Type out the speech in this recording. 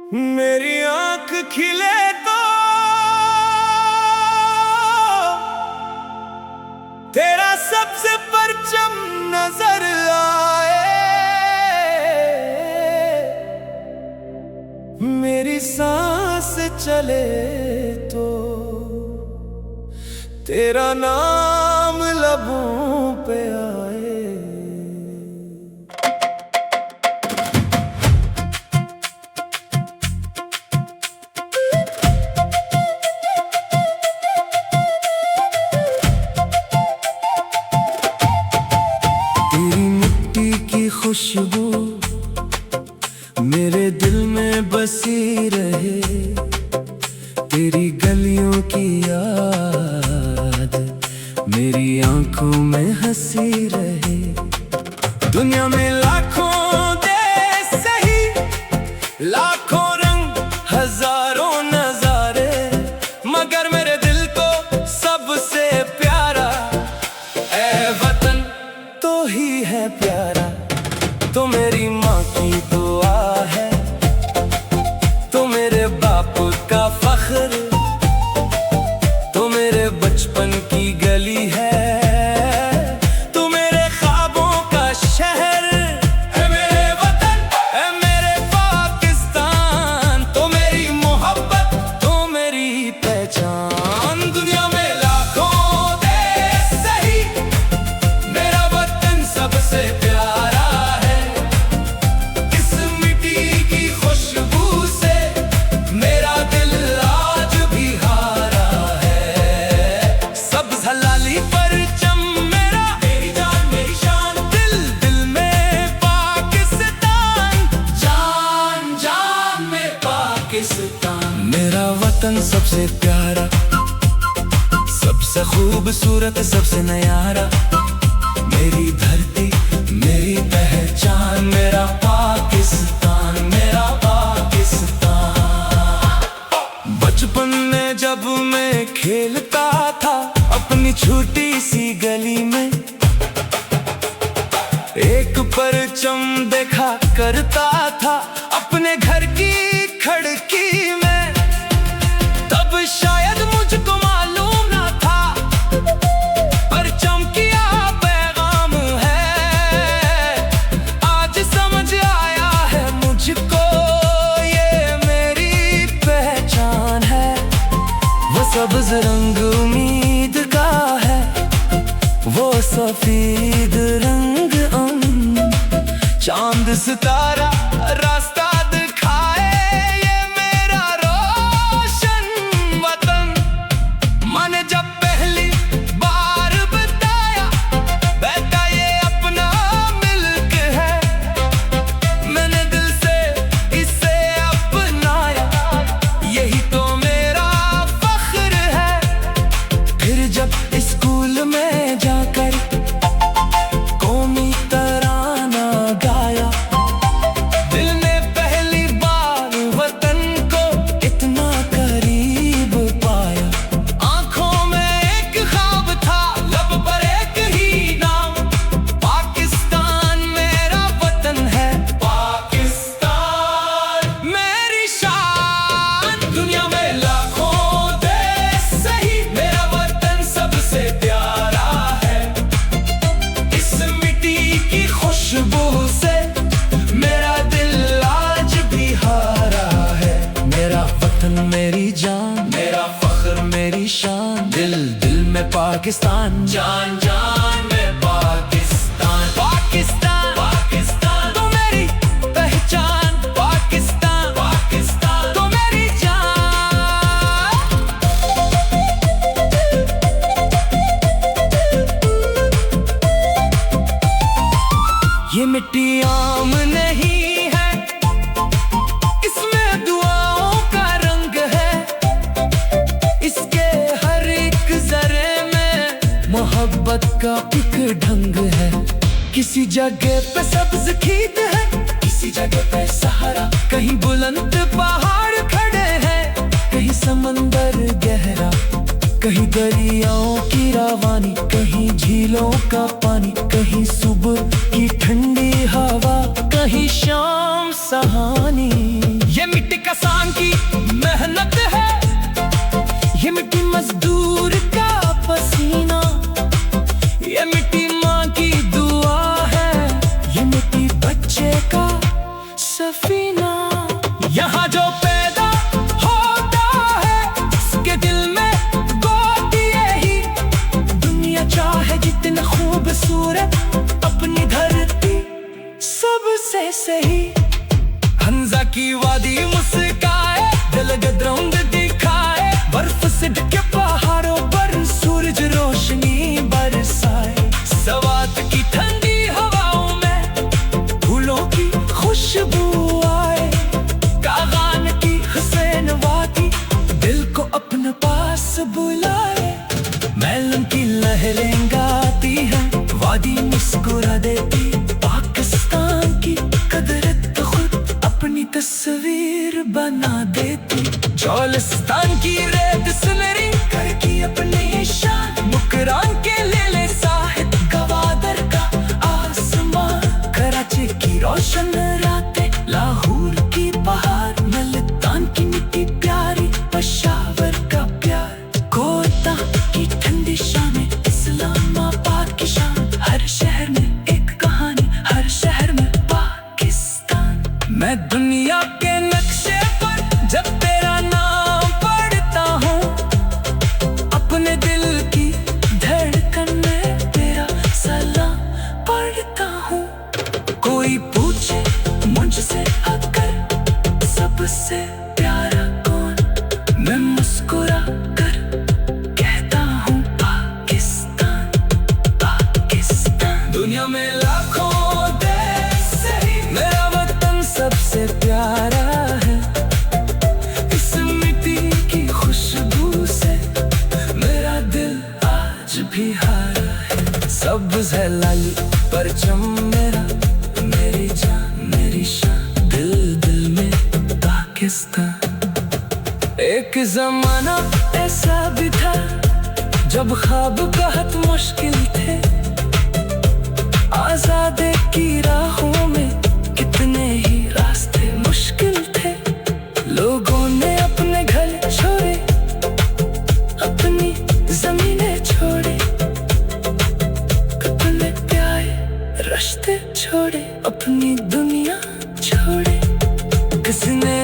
मेरी आंख खिले तो तेरा सबसे परचम नजर आए। मेरी सांस चले तो तेरा नाम लबों पे आए। तेरी मिट्टी की खुशबू मेरे दिल में बसी रहे, तेरी गलियों की याद मेरी आंखों में हंसी रहे। दुनिया में लाखों देश सही, लाखों रंग हजारों नजारे, मगर मेरे दिल को सबसे प्यारा ऐ वतन तो ही है प्यारा। तो मेरी माँ की दुआ है, तो मेरे बाप का फख्र, तो मेरे बचपन की गली है, तो मेरे ख्वाबों का शहर है मेरे वतन, है मेरे पाकिस्तान। तो मेरी मोहब्बत, तो मेरी पहचान। दुनिया में लाखों देश सही, मेरा वतन सबसे प्यारा है। इस मिट्टी की खुशबू से मेरा दिल आज भी हारा है। सब्ज़ हलाली परचम मेरा, मेरी जान मेरी शान, दिल दिल में पाकिस्तान, जान जान में पाकिस्तान। मेरा वतन सबसे प्यारा, सबसे खूबसूरत, सबसे नयारा, मेरी धरती मेरी पहचान, मेरा पाकिस्तान, मेरा पाकिस्तान। बचपन में जब मैं खेलता था अपनी छोटी सी गली में, एक परचम देखा करता था अपने घर की खिड़की में। तब शायद मुझको मालूम ना था परचम क्या पैगाम है। आज समझ आया है मुझको ये मेरी पहचान है। वो सब्ज़ रंग उम्मीद का है, वो सफेद रंग चांद सितारा रास्ता दिखाए। ये मेरा रोशन वतन, मैंने जब पहली बार बताया बेटा ये अपना मिल्क है, मैंने दिल से इसे अपनाया, यही तो मेरा फख्र है। फिर जब स्कूल में जाकर कौमी तराना गाया, दिल ने पहली बार वतन को इतना करीब पाया। आंखों में एक ख्वाब था, लब पर एक ही नाम, पाकिस्तान मेरा वतन है, पाकिस्तान मेरी शान। दुनिया में लाखों देश सही, मेरा वतन सबसे प्यारा है। इस मिट्टी की खुशबू से मेरा दिल आज भी हारा है। मेरा वतन मेरी जान, मेरा फख्र मेरी शान, दिल दिल में पाकिस्तान, जान जान में पाकिस्तान, पाकिस्तान पाकिस्तान। तो मेरी पहचान पाकिस्तान, पाकिस्तान तो मेरी जान। ये मिट्टी आम नहीं है, इसमें दुआओं का रंग है, इसके हर एक जरे में मोहब्बत का एक ढंग है। किसी जगह पे सब्ज़ खेत है, किसी जगह पे सहारा, कहीं बुलंद पहाड़ खड़े हैं, कहीं समंदर गहरा, कहीं दरियाओं की रवानी, कहीं झीलों का पानी, कहीं सुबह की ठंडी हवा, कहीं शाम सहानी। ये मिट्टी का आसान की मेहनत है, ये मिट्टी मजदूर का पसीना, ये मिट्टी माँ की दुआ है, ये मिट्टी बच्चे का सफीना। यहाँ जो पैदा होता है उसके दिल में गोद यही, दुनिया चाहे जितना खूबसूरत अपनी धरती सबसे सही। हंजा की वादी मुस्काए, गलगत रंग दिखाए, बर्फ से ढके पहाड़ों पर सूरज रोशनी बरसाए। सवात की ठंडी हवाओं में फूलों की खुशबू आए, कागान की हुसैन वादी दिल को अपने पास बुलाए। मैलन की लहरें गाती हैं, वादी मुस्कुरा देती, पाकिस्तान की कदरत खुद अपनी तस्वीर बना देती। चौलिस्तान की रेत सुनहरी करके अपनी शान, मुकरान के ले साहिब गवादर का आसमां, कराची की रोशन रातें, लाहौर की पहाड़, मुल्तान की मिट्टी प्यारी, पेशावर का प्यार, कोटा की ठंडी शामें, इस्लामाबाद की शान। हर शहर में एक कहानी, हर शहर में पाकिस्तान। मैं दुनिया के नक्शे पर जब तेरा नाम पढ़ता हूँ, अपने दिल की धड़कन में तेरा सलाम पढ़ता हूँ। कोई पूछे मुझसे अगर सबसे प्यारा कौन, मैं मुस्कुरा कर कहता हूँ पाकिस्तान, पाकिस्तान। दुनिया में लाखों देश से मेरा वतन सबसे प्यारा है, इस मिट्टी की खुशबू से मेरा दिल आज भी हारा है। सब्ज़ है लाली परचम मेरा, मेरी जान मेरी शान, दिल दिल में पाकिस्तान। एक जमाना ऐसा भी था जब ख्वाब बहुत मुश्किल थे, आजादी की राहों में कितने ही रास्ते मुश्किल थे। लोगों ने अपने घर छोड़े, अपनी जमीनें छोड़े, अपने प्यारे रास्ते छोड़े, अपनी दुनिया छोड़े। किसने